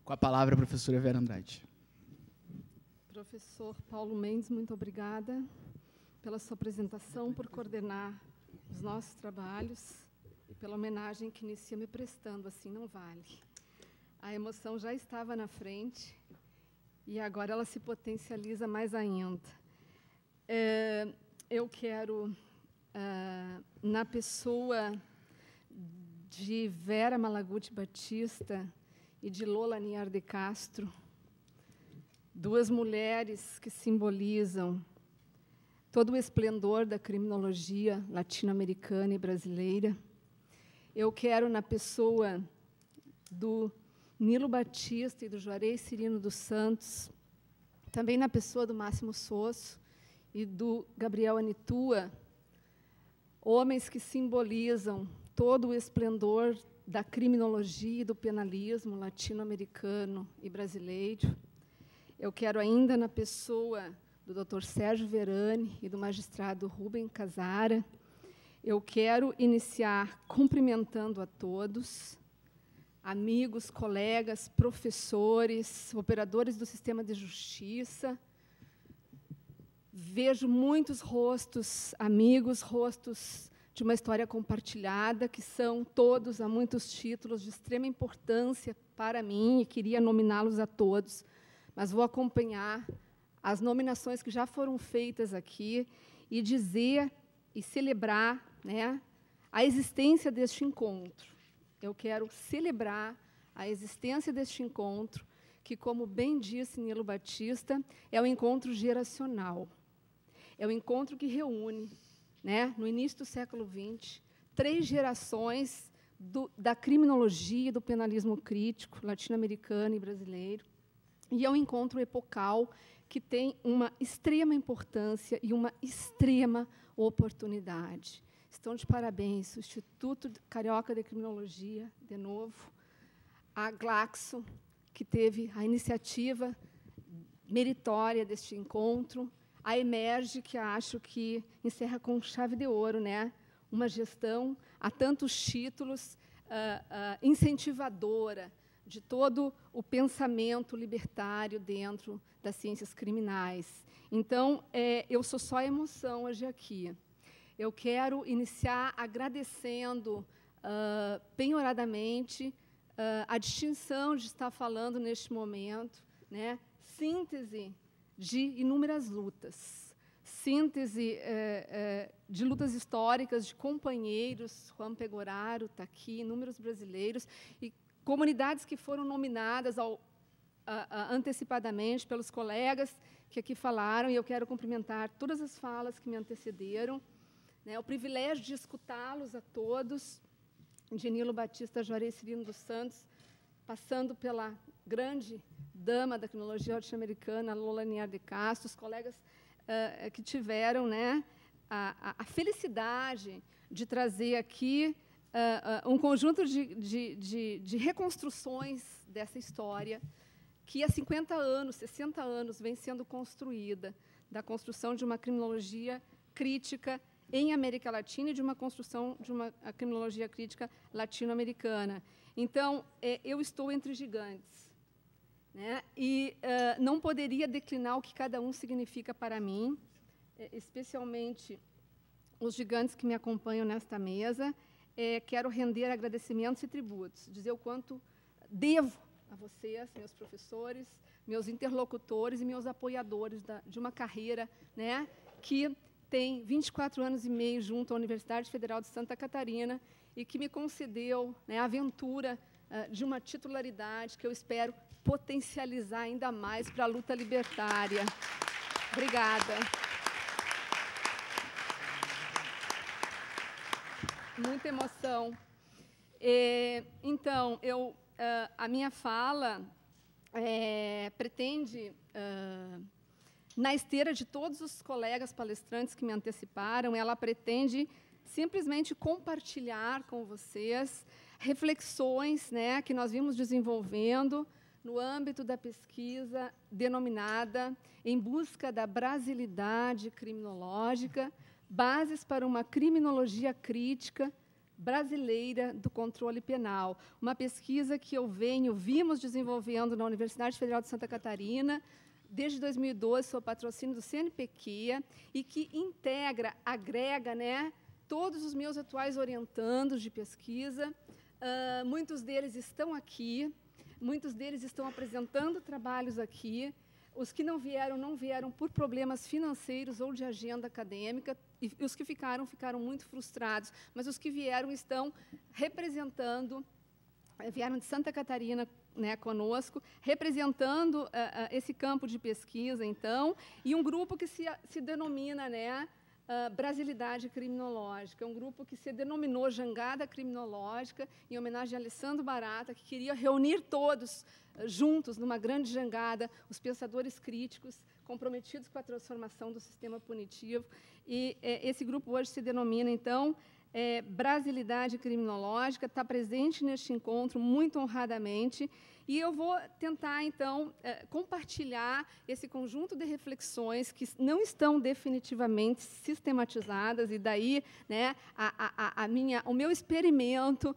Com a palavra, a professora Vera Andrade. Professor Paulo Mendes, muito obrigada pela sua apresentação, por coordenar os nossos trabalhos e pela homenagem que inicia me prestando, assim não vale. A emoção já estava na frente e agora ela se potencializa mais ainda. Eu quero, na pessoa de Vera Malaguti Batista e de Lola Aniar de Castro, duas mulheres que simbolizam todo o esplendor da criminologia latino-americana e brasileira. Eu quero, na pessoa do Nilo Batista e do Juarez Cirino dos Santos, também na pessoa do Máximo Sosso e do Gabriel Anitua, homens que simbolizam todo o esplendor da criminologia e do penalismo latino-americano e brasileiro. Eu quero ainda, na pessoa do Dr. Sérgio Verani e do magistrado Rubem Casara, eu quero iniciar cumprimentando a todos, amigos, colegas, professores, operadores do sistema de justiça. Vejo muitos rostos amigos, rostos de uma história compartilhada, que são todos, há muitos títulos de extrema importância para mim, e queria nominá-los a todos, mas vou acompanhar as nominações que já foram feitas aqui e dizer e celebrar, né, a existência deste encontro. Eu quero celebrar a existência deste encontro, que, como bem disse Nilo Batista, é um encontro geracional. É um encontro que reúne, né, no início do século XX, 3 gerações da criminologia e do penalismo crítico latino-americano e brasileiro. E é um encontro epocal que tem uma extrema importância e uma extrema oportunidade. Estão de parabéns o Instituto Carioca de Criminologia, de novo, a Glaxo, que teve a iniciativa meritória deste encontro, a Emerge, que acho que encerra com chave de ouro, né, uma gestão a tantos títulos, incentivadora de todo o pensamento libertário dentro das ciências criminais. Então, eu sou só emoção hoje aqui. Eu quero iniciar agradecendo penhoradamente a distinção de estar falando neste momento, né, síntese de inúmeras lutas, síntese de lutas históricas, de companheiros, Juan Pegoraro está aqui, inúmeros brasileiros, e comunidades que foram nominadas antecipadamente pelos colegas que aqui falaram, e eu quero cumprimentar todas as falas que me antecederam, né, o privilégio de escutá-los a todos, de Nilo Batista, Juarez Cirino dos Santos, passando pela grande dama da criminologia norte-americana, Lola Aniar de Castro, os colegas que tiveram, né, a felicidade de trazer aqui um conjunto de reconstruções dessa história que há 50 anos, 60 anos, vem sendo construída, da construção de uma criminologia crítica em América Latina e de uma construção de uma criminologia crítica latino-americana. Então, eu estou entre gigantes, né? E não poderia declinar o que cada um significa para mim, especialmente os gigantes que me acompanham nesta mesa. Quero render agradecimentos e tributos, dizer o quanto devo a vocês, meus professores, meus interlocutores e meus apoiadores de uma carreira, né, que tem 24 anos e meio junto à Universidade Federal de Santa Catarina e que me concedeu, né, a aventura de uma titularidade que eu espero potencializar ainda mais para a luta libertária. Obrigada. Muita emoção. Então, a minha fala pretende, na esteira de todos os colegas palestrantes que me anteciparam, ela pretende simplesmente compartilhar com vocês reflexões, né, que nós vimos desenvolvendo no âmbito da pesquisa denominada Em Busca da Brasilidade Criminológica, Bases para uma Criminologia Crítica brasileira do controle penal, uma pesquisa que vimos desenvolvendo na Universidade Federal de Santa Catarina, desde 2012, sob patrocínio do CNPq, e que agrega, né, todos os meus atuais orientandos de pesquisa. Muitos deles estão aqui, muitos deles estão apresentando trabalhos aqui. Os que não vieram por problemas financeiros ou de agenda acadêmica, e os que ficaram muito frustrados, mas os que vieram estão representando, vieram de Santa Catarina, né, conosco, representando esse campo de pesquisa, então, e um grupo que se denomina, né, Brasilidade Criminológica, um grupo que se denominou Jangada Criminológica, em homenagem a Alessandro Barata, que queria reunir todos juntos, numa grande jangada, os pensadores críticos, comprometidos com a transformação do sistema punitivo. E esse grupo hoje se denomina, então, Brasilidade Criminológica, está presente neste encontro muito honradamente, e eu vou tentar, então, compartilhar esse conjunto de reflexões que não estão definitivamente sistematizadas, e daí, né, o meu experimento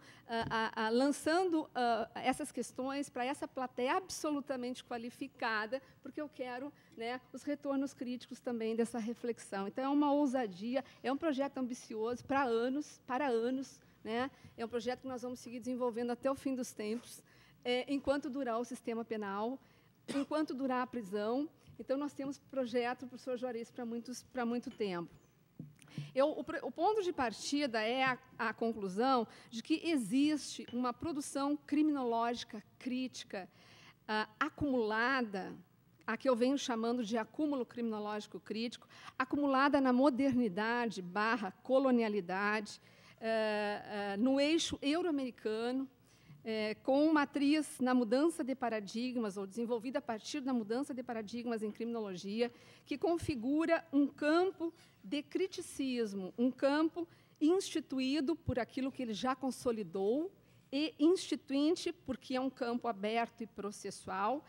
lançando essas questões para essa plateia absolutamente qualificada, porque eu quero, né, os retornos críticos também dessa reflexão. Então, é uma ousadia, é um projeto ambicioso para anos, né? É um projeto que nós vamos seguir desenvolvendo até o fim dos tempos, enquanto durar o sistema penal, enquanto durar a prisão. Então, nós temos projeto, professor Juarez, para muito tempo. O ponto de partida é a conclusão de que existe uma produção criminológica crítica acumulada, a que eu venho chamando de acúmulo criminológico crítico, acumulada na modernidade / colonialidade, no eixo euro-americano, com matriz na mudança de paradigmas, ou desenvolvida a partir da mudança de paradigmas em criminologia, que configura um campo de criticismo, um campo instituído por aquilo que ele já consolidou, e instituinte, porque é um campo aberto e processual,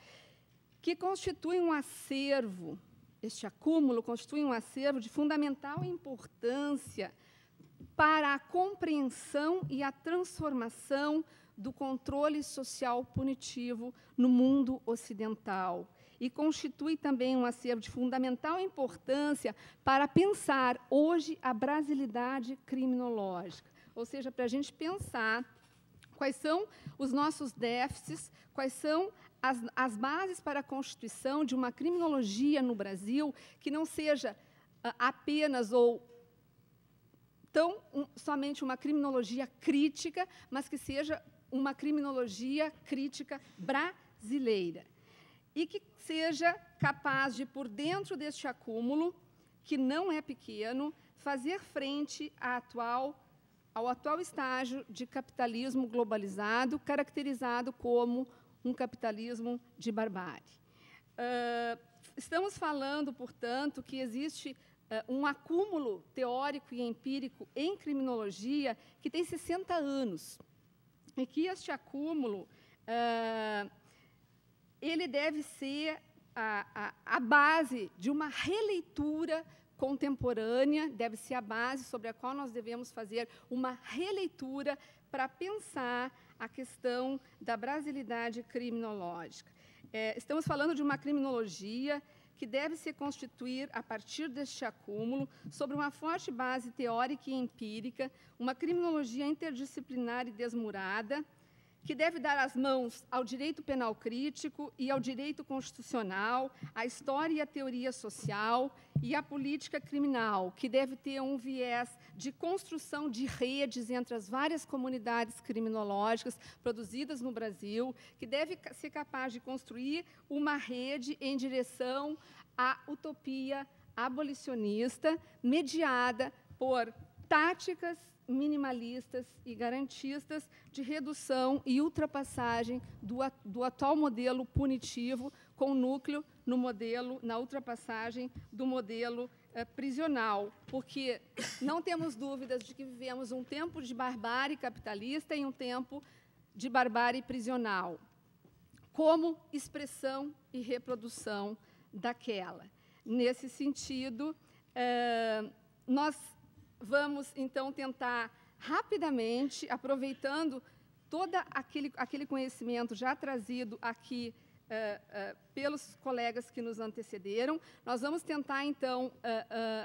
que constitui um acervo, este acúmulo constitui um acervo de fundamental importância para a compreensão e a transformação do controle social punitivo no mundo ocidental, e constitui também um acervo de fundamental importância para pensar hoje a brasilidade criminológica, ou seja, para a gente pensar quais são os nossos déficits, quais são as bases para a constituição de uma criminologia no Brasil que não seja apenas ou somente uma criminologia crítica, mas que seja uma criminologia crítica brasileira, e que seja capaz de, por dentro deste acúmulo, que não é pequeno, fazer frente ao atual estágio de capitalismo globalizado, caracterizado como um capitalismo de barbárie. Estamos falando, portanto, que existe um acúmulo teórico e empírico em criminologia que tem 60 anos, e que este acúmulo ele deve ser a base de uma releitura contemporânea, deve ser a base sobre a qual nós devemos fazer uma releitura para pensar a questão da brasilidade criminológica. Estamos falando de uma criminologia que deve se constituir, a partir deste acúmulo, sobre uma forte base teórica e empírica, uma criminologia interdisciplinar e desmurada, que deve dar as mãos ao direito penal crítico e ao direito constitucional, à história e à teoria social e à política criminal, que deve ter um viés de construção de redes entre as várias comunidades criminológicas produzidas no Brasil, que deve ser capaz de construir uma rede em direção à utopia abolicionista, mediada por táticas minimalistas e garantistas de redução e ultrapassagem do atual modelo punitivo, com núcleo na ultrapassagem do modelo prisional, porque não temos dúvidas de que vivemos um tempo de barbárie capitalista e um tempo de barbárie prisional, como expressão e reprodução daquela. Nesse sentido, nós vamos, então, tentar rapidamente, aproveitando todo aquele conhecimento já trazido aqui pelos colegas que nos antecederam, nós vamos tentar, então,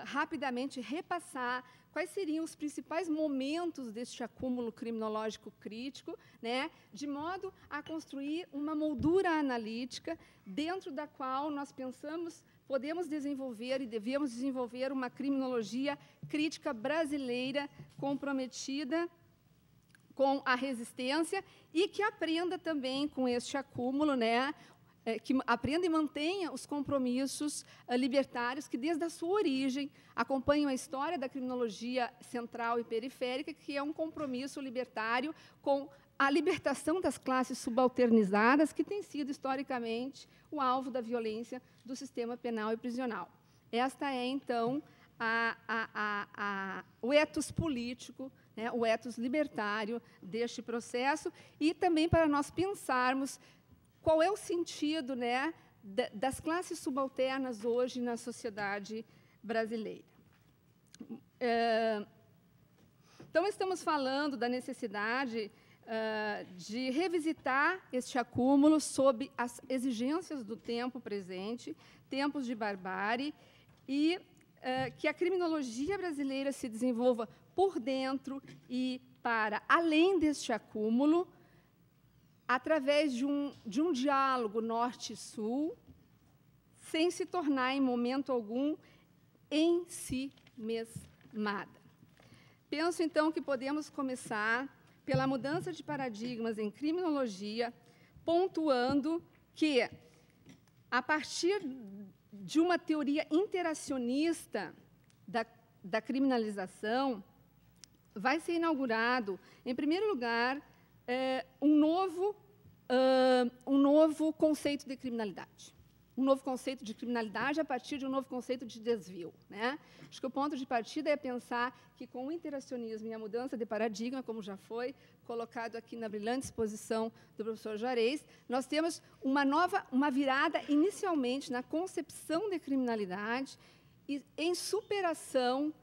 rapidamente repassar quais seriam os principais momentos deste acúmulo criminológico crítico, né, de modo a construir uma moldura analítica dentro da qual nós podemos desenvolver e devemos desenvolver uma criminologia crítica brasileira comprometida com a resistência e que aprenda também com este acúmulo, né, que aprenda e mantenha os compromissos libertários que, desde a sua origem, acompanham a história da criminologia central e periférica, que é um compromisso libertário com a libertação das classes subalternizadas, que tem sido, historicamente, o alvo da violência do sistema penal e prisional. Esta é, então, o ethos político, né, o ethos libertário deste processo, e também para nós pensarmos qual é o sentido, né, das classes subalternas hoje na sociedade brasileira. Então, estamos falando da necessidade de revisitar este acúmulo sob as exigências do tempo presente, tempos de barbárie, e que a criminologia brasileira se desenvolva por dentro e para além deste acúmulo, através de um diálogo norte-sul, sem se tornar, em momento algum, em si mesmada. Penso, então, que podemos começar pela mudança de paradigmas em criminologia, pontuando que, a partir de uma teoria interacionista da criminalização, vai ser inaugurado, em primeiro lugar, um novo conceito de criminalidade. Um novo conceito de criminalidade a partir de um novo conceito de desvio, né? Acho que o ponto de partida é pensar que, com o interacionismo e a mudança de paradigma, como já foi colocado aqui na brilhante exposição do professor Juarez, nós temos uma virada, inicialmente, na concepção de criminalidade e em superação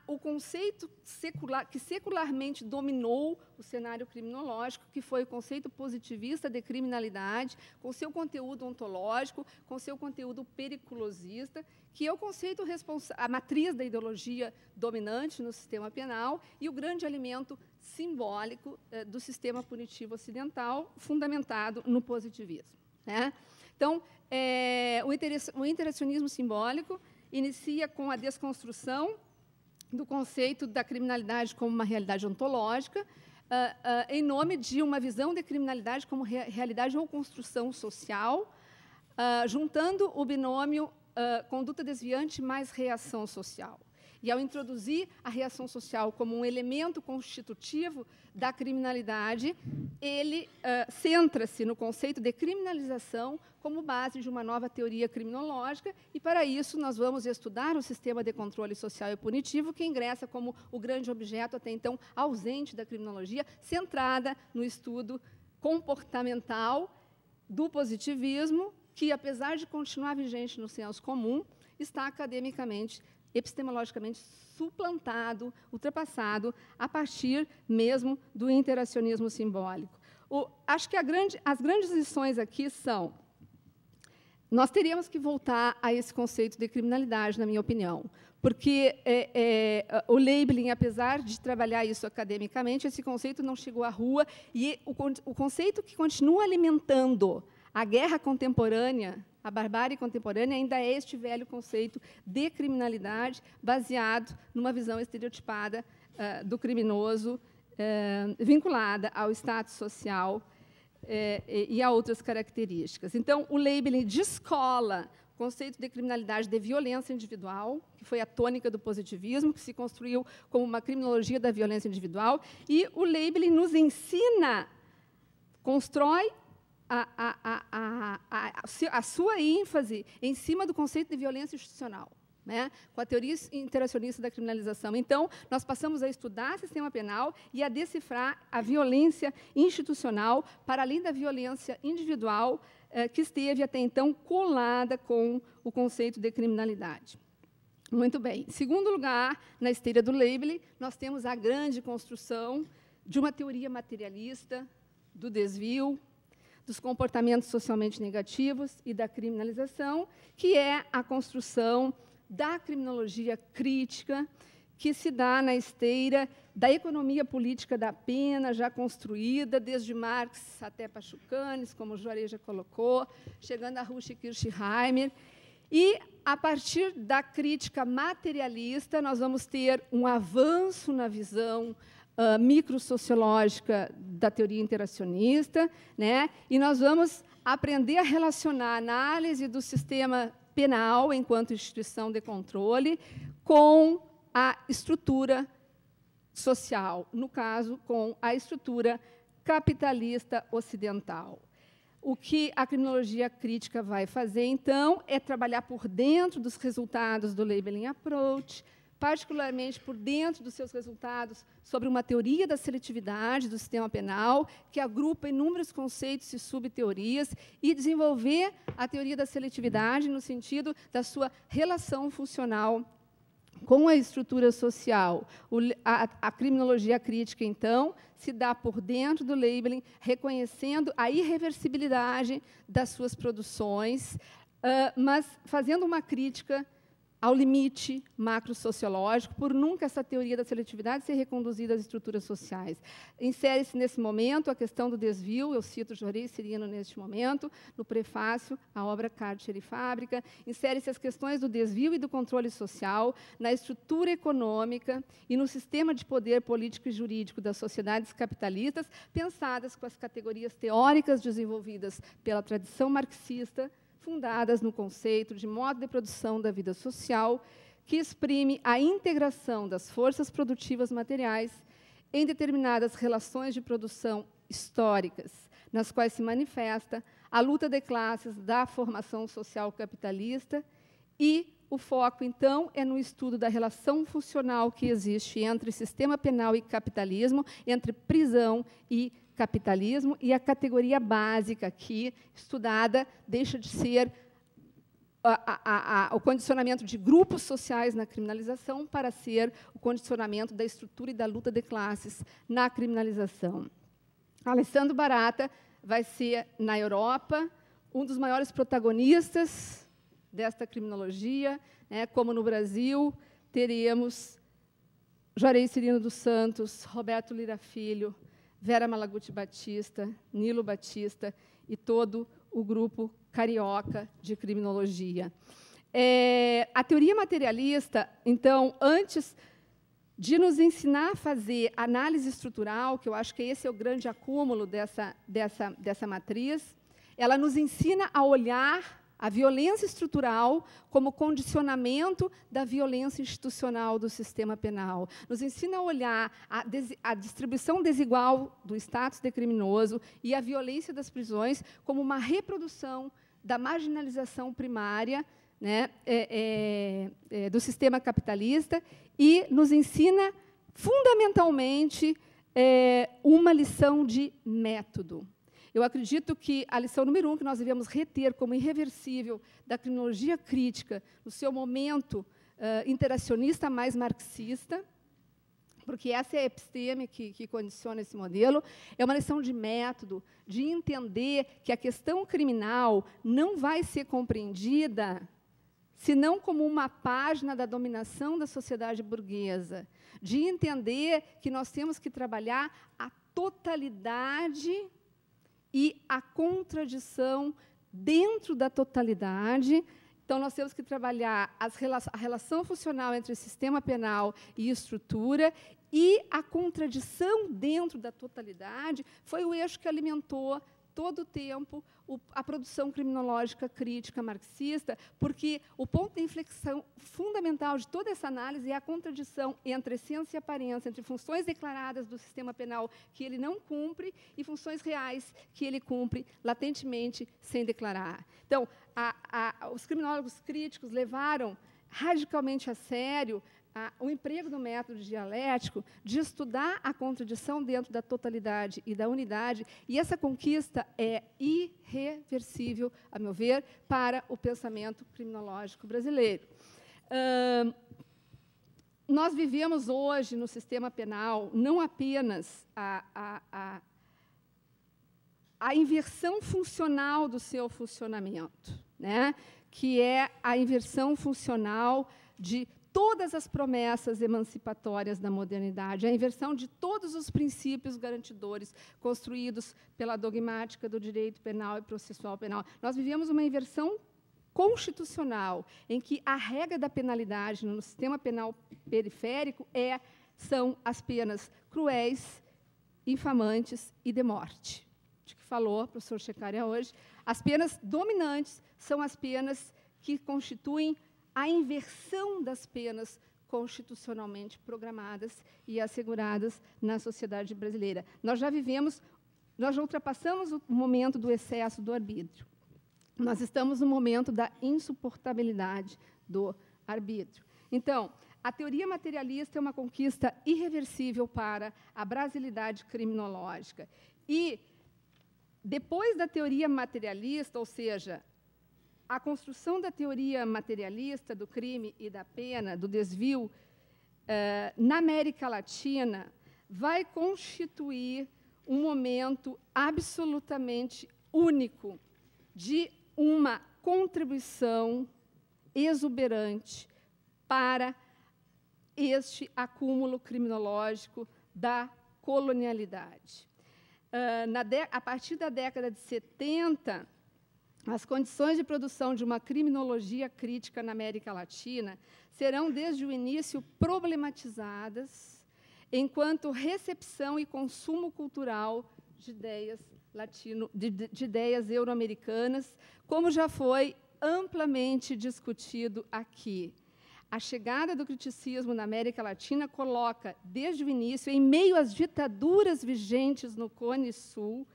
o conceito secular, que secularmente dominou o cenário criminológico, que foi o conceito positivista de criminalidade, com seu conteúdo ontológico, com seu conteúdo periculosista, que é o conceito a matriz da ideologia dominante no sistema penal e o grande alimento simbólico do sistema punitivo ocidental, fundamentado no positivismo, né? Então, o interacionismo simbólico inicia com a desconstrução do conceito da criminalidade como uma realidade ontológica, em nome de uma visão de criminalidade como realidade ou construção social, juntando o binômio conduta desviante mais reação social. E, ao introduzir a reação social como um elemento constitutivo da criminalidade, ele centra-se no conceito de criminalização como base de uma nova teoria criminológica, e, para isso, nós vamos estudar o sistema de controle social e punitivo, que ingressa como o grande objeto, até então, ausente da criminologia, centrada no estudo comportamental do positivismo, que, apesar de continuar vigente no senso comum, está academicamente, epistemologicamente suplantado, ultrapassado, a partir mesmo do interacionismo simbólico. Acho que as grandes lições aqui são: nós teríamos que voltar a esse conceito de criminalidade, na minha opinião, porque o labeling, apesar de trabalhar isso academicamente, esse conceito não chegou à rua, e o conceito que continua alimentando a guerra contemporânea, a barbárie contemporânea, ainda é este velho conceito de criminalidade, baseado numa visão estereotipada do criminoso, vinculada ao status social e a outras características. Então, o labeling descola o conceito de criminalidade de violência individual, que foi a tônica do positivismo, que se construiu como uma criminologia da violência individual, e o labeling nos ensina, constrói a sua ênfase em cima do conceito de violência institucional, né, com a teoria interacionista da criminalização. Então, nós passamos a estudar o sistema penal e a decifrar a violência institucional, para além da violência individual, que esteve até então colada com o conceito de criminalidade. Muito bem. Em segundo lugar, na esteira do labeling, nós temos a grande construção de uma teoria materialista do desvio, dos comportamentos socialmente negativos e da criminalização, que é a construção da criminologia crítica, que se dá na esteira da economia política da pena, já construída, desde Marx até Pachucanes, como o Juarez já colocou, chegando a Rush e Kirchheimer. E, a partir da crítica materialista, nós vamos ter um avanço na visão microsociológica da teoria interacionista, né? E nós vamos aprender a relacionar a análise do sistema penal, enquanto instituição de controle, com a estrutura social, no caso, com a estrutura capitalista ocidental. O que a criminologia crítica vai fazer, então, é trabalhar por dentro dos resultados do labeling approach, particularmente por dentro dos seus resultados sobre uma teoria da seletividade do sistema penal, que agrupa inúmeros conceitos e subteorias, e desenvolver a teoria da seletividade no sentido da sua relação funcional com a estrutura social. A criminologia crítica, então, se dá por dentro do labeling, reconhecendo a irreversibilidade das suas produções, mas fazendo uma crítica ao limite macrosociológico, por nunca essa teoria da seletividade ser reconduzida às estruturas sociais. Insere-se, nesse momento, a questão do desvio, eu cito Juarez Cirino neste momento, no prefácio à obra Karcher e Fábrica, insere-se as questões do desvio e do controle social na estrutura econômica e no sistema de poder político e jurídico das sociedades capitalistas, pensadas com as categorias teóricas desenvolvidas pela tradição marxista, fundadas no conceito de modo de produção da vida social, que exprime a integração das forças produtivas materiais em determinadas relações de produção históricas, nas quais se manifesta a luta de classes da formação social capitalista, e o foco, então, é no estudo da relação funcional que existe entre sistema penal e capitalismo, entre prisão e capitalismo, e a categoria básica aqui, estudada, deixa de ser o condicionamento de grupos sociais na criminalização para ser o condicionamento da estrutura e da luta de classes na criminalização. Alessandro Barata vai ser, na Europa, um dos maiores protagonistas desta criminologia, né, como no Brasil teremos Juarez Cirino dos Santos, Roberto Lira Filho, Vera Malaguti Batista, Nilo Batista e todo o grupo carioca de criminologia. A teoria materialista, então, antes de nos ensinar a fazer análise estrutural, que eu acho que esse é o grande acúmulo dessa matriz, ela nos ensina a olhar a violência estrutural como condicionamento da violência institucional do sistema penal. Nos ensina a olhar a distribuição desigual do status de criminoso e a violência das prisões como uma reprodução da marginalização primária, né, do sistema capitalista, e nos ensina, fundamentalmente, uma lição de método. Eu acredito que a lição número 1 que nós devemos reter como irreversível da criminologia crítica, no seu momento interacionista mais marxista, porque essa é a episteme que condiciona esse modelo, é uma lição de método, de entender que a questão criminal não vai ser compreendida senão como uma página da dominação da sociedade burguesa, de entender que nós temos que trabalhar a totalidade e a contradição dentro da totalidade. Então, nós temos que trabalhar a relação funcional entre sistema penal e estrutura, e a contradição dentro da totalidade foi o eixo que alimentou todo o tempo a produção criminológica crítica marxista, porque o ponto de inflexão fundamental de toda essa análise é a contradição entre essência e aparência, entre funções declaradas do sistema penal que ele não cumpre e funções reais que ele cumpre latentemente sem declarar. Então, os criminólogos críticos levaram radicalmente a sério o emprego do método dialético de estudar a contradição dentro da totalidade e da unidade, e essa conquista é irreversível, a meu ver, para o pensamento criminológico brasileiro. Nós vivemos hoje, no sistema penal, não apenas a inversão funcional do seu funcionamento, né? Que é a inversão funcional de todas as promessas emancipatórias da modernidade, a inversão de todos os princípios garantidores construídos pela dogmática do direito penal e processual penal. Nós vivemos uma inversão constitucional, em que a regra da penalidade no sistema penal periférico são as penas cruéis, infamantes e de morte. De que falou o professor Shekarya hoje. As penas dominantes são as penas que constituem a inversão das penas constitucionalmente programadas e asseguradas na sociedade brasileira. Nós já ultrapassamos o momento do excesso do arbítrio. Nós estamos no momento da insuportabilidade do arbítrio. Então, a teoria materialista é uma conquista irreversível para a brasilidade criminológica. E, depois da teoria materialista, ou seja, a construção da teoria materialista do crime e da pena, do desvio, na América Latina, vai constituir um momento absolutamente único de uma contribuição exuberante para este acúmulo criminológico da colonialidade. A partir da década de 70, as condições de produção de uma criminologia crítica na América Latina serão, desde o início, problematizadas enquanto recepção e consumo cultural de ideias euro-americanas, como já foi amplamente discutido aqui. A chegada do criticismo na América Latina coloca, desde o início, em meio às ditaduras vigentes no Cone Sul,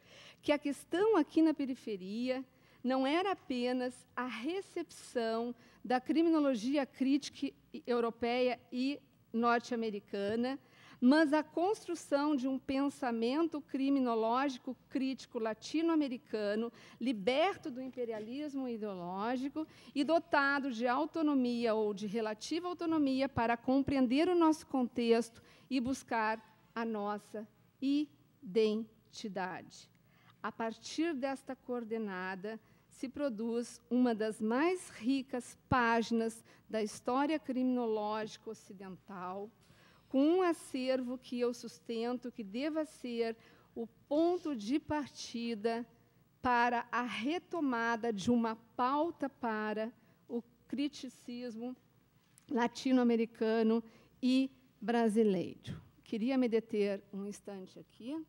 que a questão aqui na periferia não era apenas a recepção da criminologia crítica europeia e norte-americana, mas a construção de um pensamento criminológico crítico latino-americano, liberto do imperialismo ideológico e dotado de autonomia ou de relativa autonomia para compreender o nosso contexto e buscar a nossa identidade. A partir desta coordenada, se produz uma das mais ricas páginas da história criminológica ocidental, com um acervo que eu sustento que deva ser o ponto de partida para a retomada de uma pauta para o criticismo latino-americano e brasileiro. Queria me deter um instante aqui.